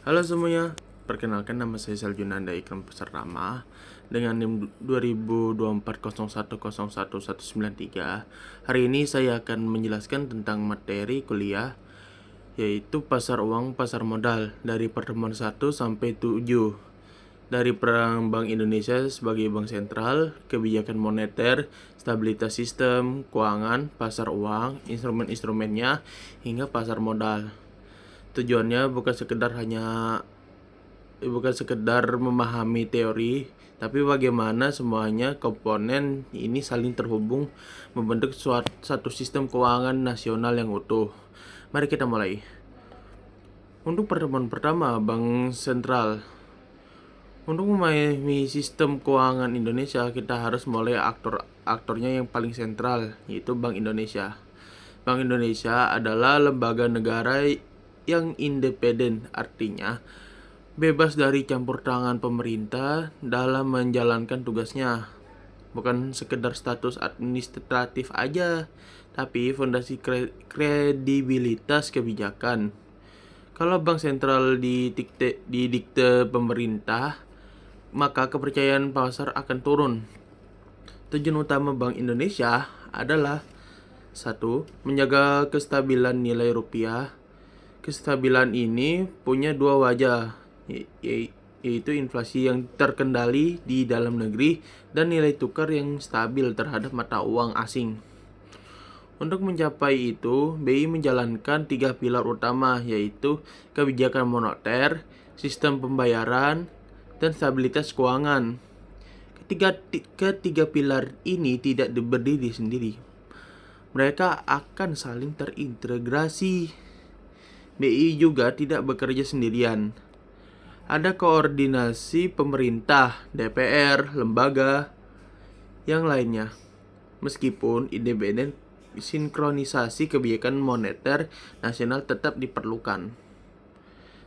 Halo semuanya, perkenalkan nama saya Saljunanda Ikram Peserama dengan NIM 202401011193. Hari ini saya akan menjelaskan tentang materi kuliah yaitu pasar uang pasar modal dari pertemuan 1 sampai 7. Dari peran Bank Indonesia sebagai bank sentral, kebijakan moneter, stabilitas sistem keuangan, pasar uang, instrumen-instrumennya, hingga pasar modal. Tujuannya bukan sekedar memahami teori, tapi bagaimana semuanya komponen ini saling terhubung membentuk satu sistem keuangan nasional yang utuh. Mari kita mulai. Untuk pertemuan pertama, Bank Sentral. Untuk memahami sistem keuangan Indonesia, kita harus mulai aktornya yang paling sentral, yaitu Bank Indonesia. Bank Indonesia adalah lembaga negara yang independen, artinya bebas dari campur tangan pemerintah dalam menjalankan tugasnya. Bukan sekedar status administratif aja, tapi fondasi kredibilitas kebijakan. Kalau bank sentral didikte pemerintah, maka kepercayaan pasar akan turun. Tujuan utama Bank Indonesia adalah 1. Menjaga kestabilan nilai rupiah. Kestabilan ini punya dua wajah, yaitu inflasi yang terkendali di dalam negeri dan nilai tukar yang stabil terhadap mata uang asing. Untuk mencapai itu, BI menjalankan 3 pilar utama, yaitu kebijakan moneter, sistem pembayaran, dan stabilitas keuangan. Ketiga pilar ini tidak berdiri sendiri. Mereka akan saling terintegrasi. BI juga tidak bekerja sendirian. Ada koordinasi pemerintah, DPR, lembaga yang lainnya. Meskipun independen, sinkronisasi kebijakan moneter nasional tetap diperlukan.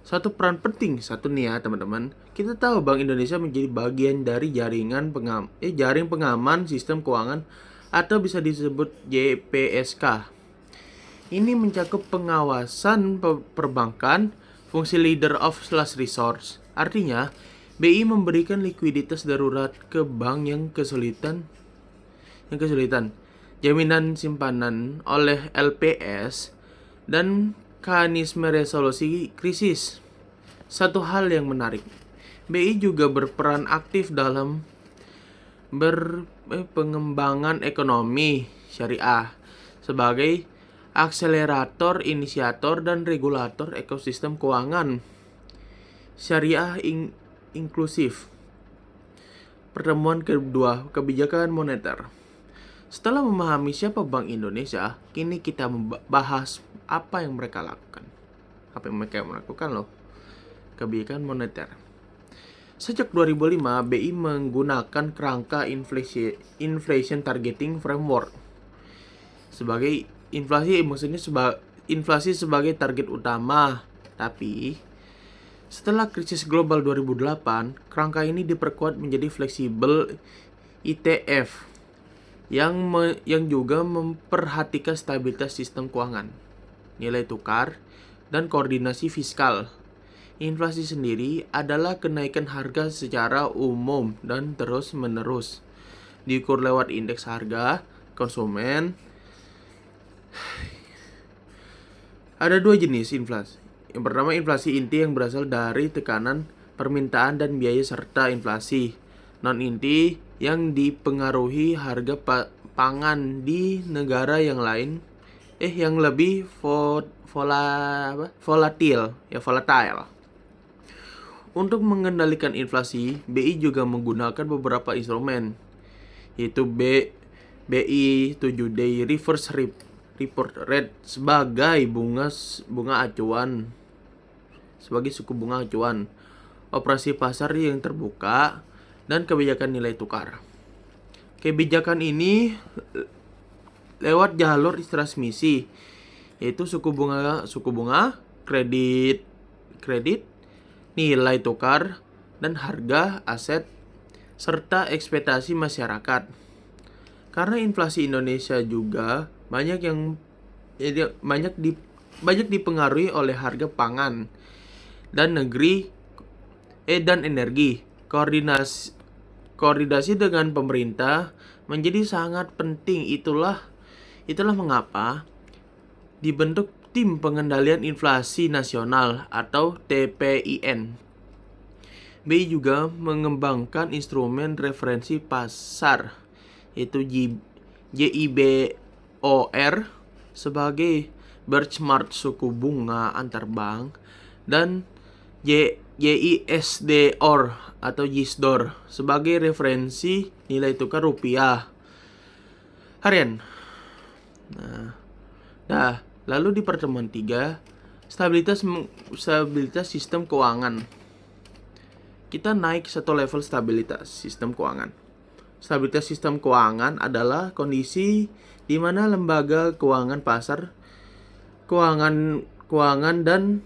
Satu peran penting, teman-teman. Kita tahu Bank Indonesia menjadi bagian dari jaring pengaman sistem keuangan atau bisa disebut JPSK. Ini mencakup pengawasan perbankan, fungsi leader of last resort. Artinya, BI memberikan likuiditas darurat ke bank yang kesulitan, jaminan simpanan oleh LPS, dan mekanisme resolusi krisis. Satu hal yang menarik, BI juga berperan aktif dalam pengembangan ekonomi syariah sebagai akselerator, inisiator, dan regulator ekosistem keuangan syariah inklusif. Pertemuan kedua, kebijakan moneter. Setelah memahami siapa Bank Indonesia, kini kita membahas apa yang mereka lakukan. Kebijakan moneter. Sejak 2005, BI menggunakan kerangka inflation targeting framework sebagai inflasi sebagai target utama. Tapi setelah krisis global 2008, kerangka ini diperkuat menjadi fleksibel ITF yang juga memperhatikan stabilitas sistem keuangan, nilai tukar, dan koordinasi fiskal. Inflasi sendiri adalah kenaikan harga secara umum dan terus-menerus, diukur lewat indeks harga konsumen. Ada dua jenis inflasi. Yang pertama, inflasi inti yang berasal dari tekanan permintaan dan biaya serta inflasi non-inti yang dipengaruhi harga pangan di negara yang lain yang lebih volatile. Untuk mengendalikan inflasi, BI juga menggunakan beberapa instrumen, yaitu BI 7-day reverse report rate sebagai suku bunga acuan, operasi pasar yang terbuka, dan kebijakan nilai tukar. Kebijakan ini lewat jalur transmisi, yaitu suku bunga, kredit, nilai tukar, dan harga aset serta ekspektasi masyarakat. Karena inflasi Indonesia juga banyak dipengaruhi oleh harga pangan. dan energi. Koordinasi dengan pemerintah menjadi sangat penting. Itulah mengapa dibentuk Tim Pengendalian Inflasi Nasional atau TPIN. BI juga mengembangkan instrumen referensi pasar, yaitu JIBOR sebagai benchmark suku bunga antar bank, dan JISDOR atau JISDOR sebagai referensi nilai tukar rupiah harian. Lalu di pertemuan 3, stabilitas sistem keuangan. Kita naik satu level stabilitas sistem keuangan. Stabilitas sistem keuangan adalah kondisi di mana lembaga keuangan, pasar keuangan dan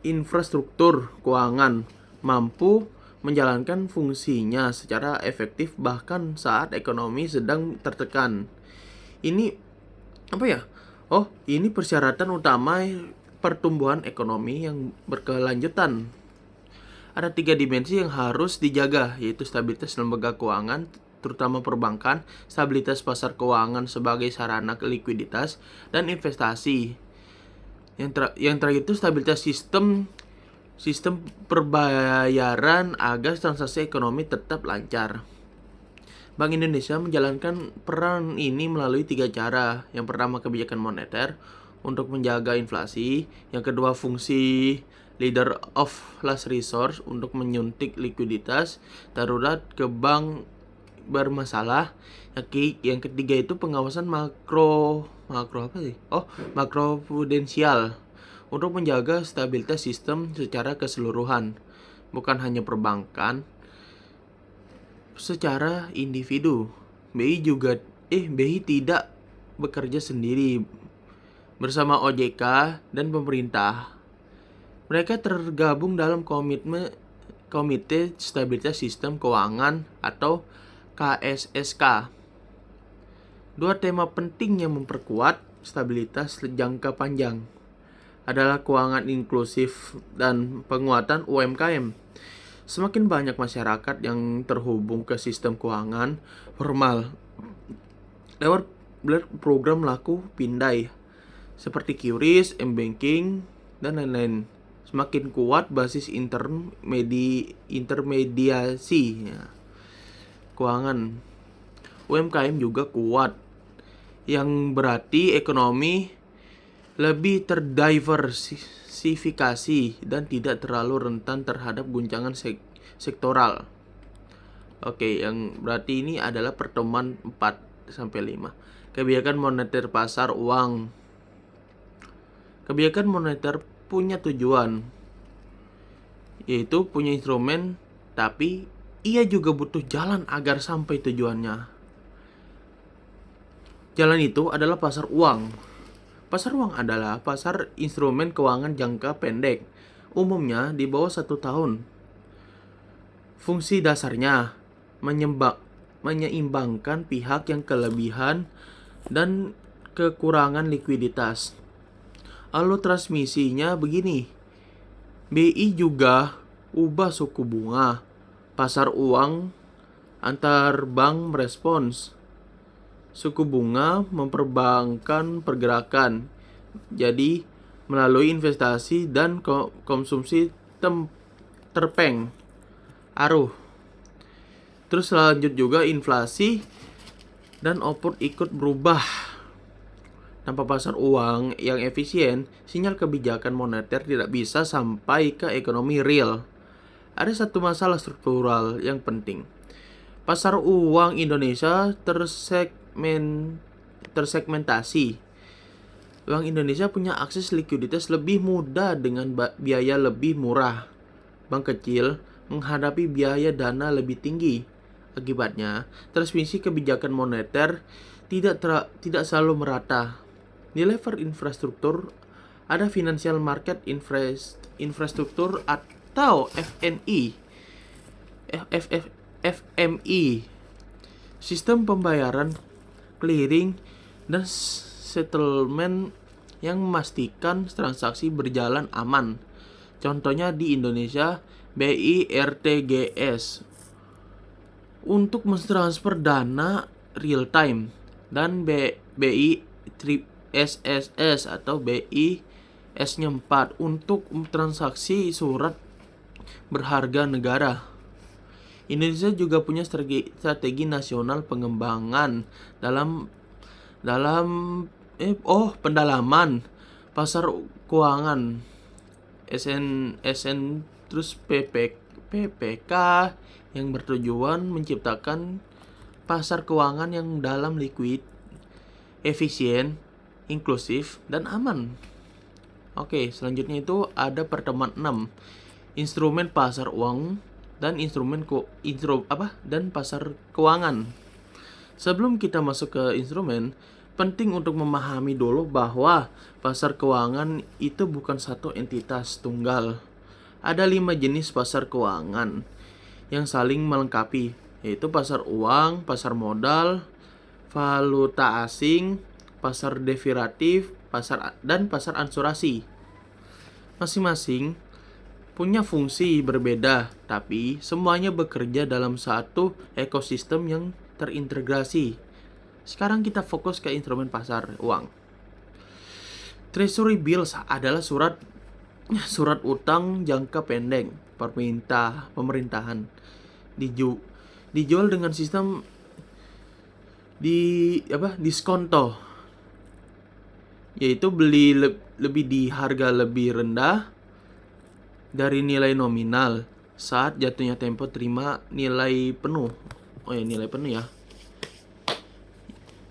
infrastruktur keuangan mampu menjalankan fungsinya secara efektif bahkan saat ekonomi sedang tertekan. Ini ini persyaratan utama pertumbuhan ekonomi yang berkelanjutan. Ada 3 dimensi yang harus dijaga, yaitu stabilitas lembaga keuangan, terutama perbankan, stabilitas pasar keuangan sebagai sarana likuiditas dan investasi. Yang terakhir itu stabilitas sistem perbayaran agar transaksi ekonomi tetap lancar. Bank Indonesia menjalankan peran ini melalui 3 cara. Yang pertama, kebijakan moneter untuk menjaga inflasi. Yang kedua, fungsi leader of last resort untuk menyuntik likuiditas darurat ke bank bermasalah. Yang ketiga itu pengawasan makroprudensial untuk menjaga stabilitas sistem secara keseluruhan, bukan hanya perbankan. Secara individu, BI tidak bekerja sendiri bersama OJK dan pemerintah. Mereka tergabung dalam Komite Stabilitas Sistem Keuangan atau KSSK. 2 tema penting yang memperkuat stabilitas jangka panjang adalah keuangan inklusif dan penguatan UMKM. Semakin banyak masyarakat yang terhubung ke sistem keuangan formal lewat program laku pindai seperti QRIS, M-Banking, dan lain-lain. Semakin kuat basis intermediasi keuangan. UMKM juga kuat, yang berarti ekonomi lebih terdiversifikasi dan tidak terlalu rentan terhadap guncangan sektoral. Yang berarti ini adalah pertemuan 4-5. Kebijakan moneter pasar uang. Kebijakan moneter punya tujuan, yaitu punya instrumen, tapi ia juga butuh jalan agar sampai tujuannya. Jalan itu adalah pasar uang. Pasar uang adalah pasar instrumen keuangan jangka pendek, umumnya di bawah 1 tahun. Fungsi dasarnya menyeimbangkan pihak yang kelebihan dan kekurangan likuiditas. Alur transmisinya begini. BI juga ubah suku bunga. Pasar uang antar bank merespons. Suku bunga memperbankan pergerakan. Jadi melalui investasi dan konsumsi terpeng aruh. Terus lanjut juga inflasi dan output ikut berubah. Tanpa pasar uang yang efisien, sinyal kebijakan moneter tidak bisa sampai ke ekonomi real. Ada satu masalah struktural yang penting. Pasar uang Indonesia tersegmentasi. Bank Indonesia punya akses likuiditas lebih mudah dengan biaya lebih murah. Bank kecil menghadapi biaya dana lebih tinggi. Akibatnya, transmisi kebijakan moneter tidak selalu merata. Di level infrastruktur, ada Financial Market Infrastructure atau FMI. Sistem pembayaran, clearing, dan settlement yang memastikan transaksi berjalan aman. Contohnya di Indonesia BI RTGS untuk mentransfer dana real time, dan BI SSS atau BI S4 untuk transaksi surat berharga negara. Indonesia juga punya strategi nasional pengembangan dalam pendalaman pasar keuangan SN terus PPK yang bertujuan menciptakan pasar keuangan yang dalam liquid, efisien, inklusif, dan aman. Oke, selanjutnya itu ada pertemuan 6. Instrumen pasar uang dan dan pasar keuangan. Sebelum kita masuk ke instrumen, penting untuk memahami dulu bahwa pasar keuangan itu bukan satu entitas tunggal. Ada 5 jenis pasar keuangan yang saling melengkapi, yaitu pasar uang, pasar modal, valuta asing, pasar derivatif, dan pasar asuransi. Masing-masing punya fungsi berbeda, tapi semuanya bekerja dalam satu ekosistem yang terintegrasi. Sekarang kita fokus ke instrumen pasar uang. Treasury bills adalah surat utang jangka pendek pemerintahan. Dijual dengan sistem diskonto, yaitu beli lebih di harga lebih rendah dari nilai nominal saat jatuhnya tempo terima nilai penuh. Nilai penuh ya.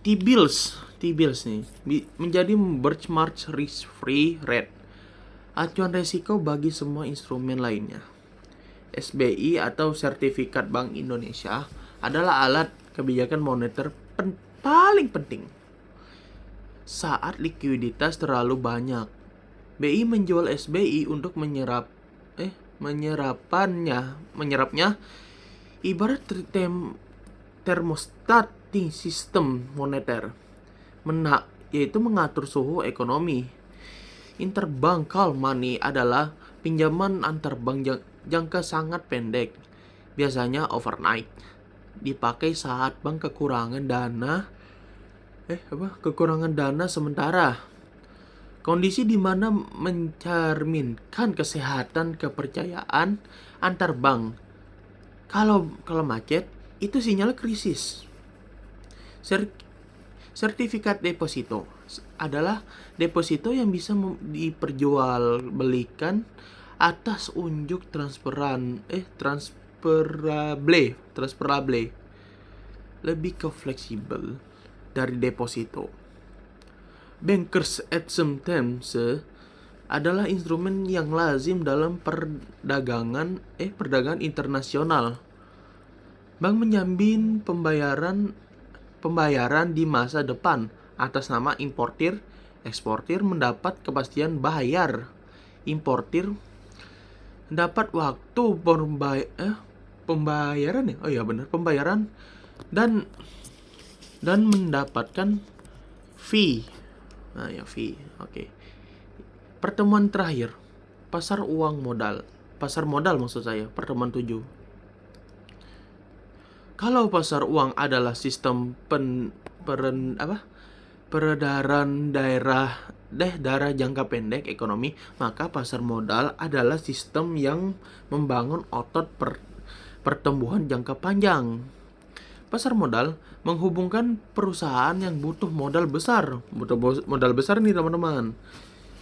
T-bills nih menjadi benchmark risk-free rate, acuan resiko bagi semua instrumen lainnya. SBI atau Sertifikat Bank Indonesia adalah alat kebijakan moneter paling penting saat likuiditas terlalu banyak. BI menjual SBI untuk menyerapnya ibarat termostat sistem moneter, yaitu mengatur suhu ekonomi. Interbank call money adalah pinjaman antar bank jangka sangat pendek, biasanya overnight. Dipakai saat bank kekurangan dana sementara. Kondisi di mana mencerminkan kesehatan kepercayaan antar bank. Kalau macet, itu sinyal krisis. Sertifikat deposito adalah deposito yang bisa diperjualbelikan atas unjuk transferable, lebih ke fleksibel dari deposito. Bankers acceptance adalah instrumen yang lazim dalam perdagangan internasional. Bank menjamin pembayaran di masa depan atas nama importir. Eksportir mendapat kepastian bayar. Importir dapat waktu pembayaran dan mendapatkan fee. Fee. Oke. Pertemuan terakhir, pasar modal maksud saya, pertemuan 7. Kalau pasar uang adalah sistem peredaran darah jangka pendek ekonomi, maka pasar modal adalah sistem yang membangun otot pertumbuhan jangka panjang. Pasar modal menghubungkan perusahaan yang butuh modal besar. Modal besar nih teman-teman.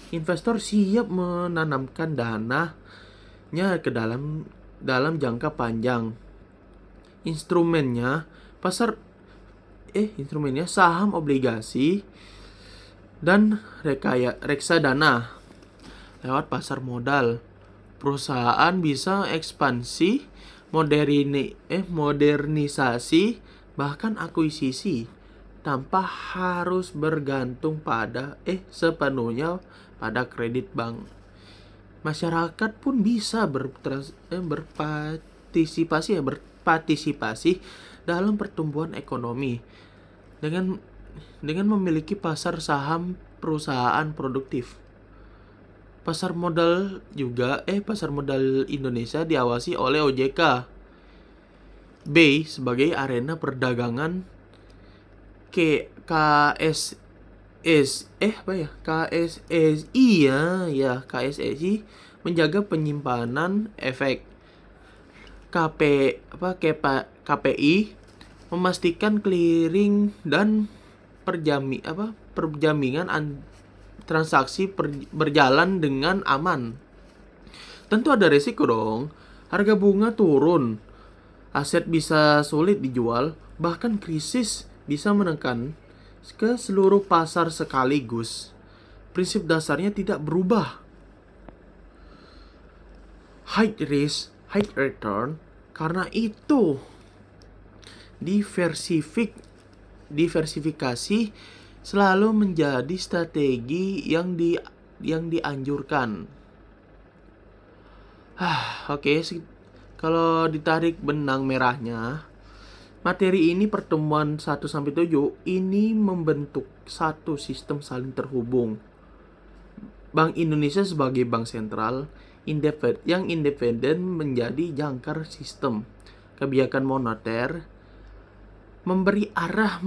Investor siap menanamkan dananya ke dalam jangka panjang. Instrumennya saham, obligasi, dan reksadana. Lewat pasar modal, perusahaan bisa ekspansi, modernisasi, bahkan akuisisi tanpa harus bergantung sepenuhnya pada kredit bank. Masyarakat pun bisa berpartisipasi dalam pertumbuhan ekonomi dengan memiliki pasar saham perusahaan produktif. Pasar modal Indonesia diawasi oleh OJK. B sebagai arena perdagangan KSSI menjaga penyimpanan efek. KPI memastikan clearing dan perjamingan transaksi berjalan dengan aman. Tentu ada resiko dong. Harga bunga turun, aset bisa sulit dijual, bahkan krisis bisa menekan ke seluruh pasar sekaligus. Prinsip dasarnya tidak berubah. High risk, high return. Karena itu diversifikasi selalu menjadi strategi yang dianjurkan. Oke, kalau ditarik benang merahnya, materi ini pertemuan 1-7 ini membentuk satu sistem saling terhubung. Bank Indonesia sebagai bank sentral yang independen menjadi jangkar sistem kebijakan moneter, memberi arah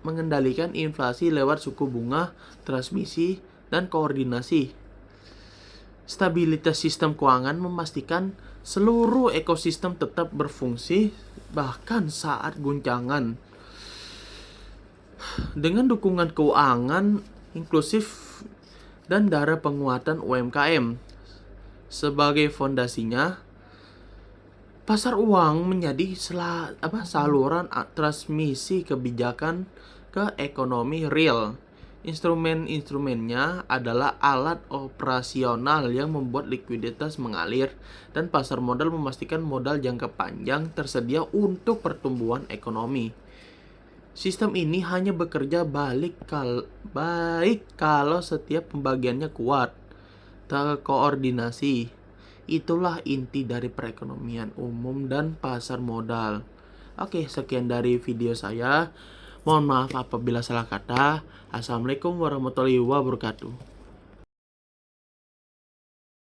mengendalikan inflasi lewat suku bunga, transmisi, dan koordinasi. Stabilitas sistem keuangan memastikan seluruh ekosistem tetap berfungsi bahkan saat guncangan. Dengan dukungan keuangan inklusif dan darah penguatan UMKM sebagai fondasinya, pasar uang menjadi saluran transmisi kebijakan ke ekonomi real. Instrumen-instrumennya adalah alat operasional yang membuat likuiditas mengalir dan pasar modal memastikan modal jangka panjang tersedia untuk pertumbuhan ekonomi. Sistem ini hanya bekerja baik kalau setiap pembagiannya kuat, terkoordinasi. Itulah inti dari perekonomian umum dan pasar modal. Oke, sekian dari video saya. Mohon maaf apabila salah kata. Assalamualaikum warahmatullahi wabarakatuh.